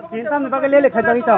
Pintam na bagay lele khadang ito.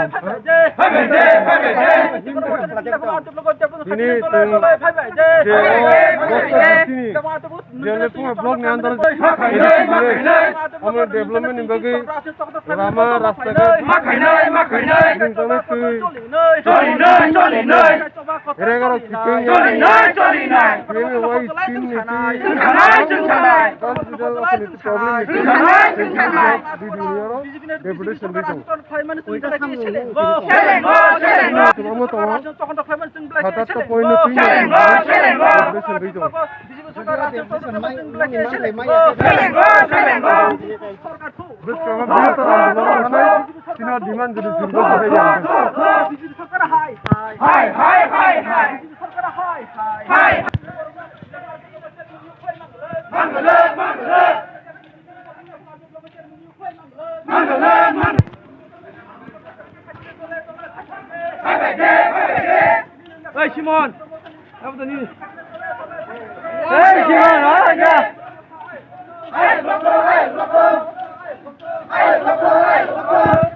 Hey Simon, apa tu ni? Hey Simon, ada. Hey, belakang, hey, belakang. Hey, belakang, hey, belakang.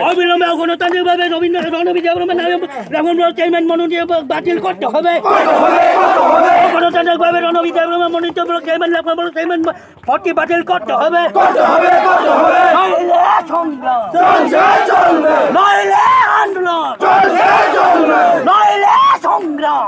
অবিলম্বে গণতান্ত্রিকভাবে chairman মনোনীত বাতিল করতে হবে। গণতান্ত্রিকভাবে রণবিদ্যাভ্রমণ মনোনীত chairman ভর্তি বাতিল করতে হবে। নইলে আন্দোলন, নইলে সংগ্রাম।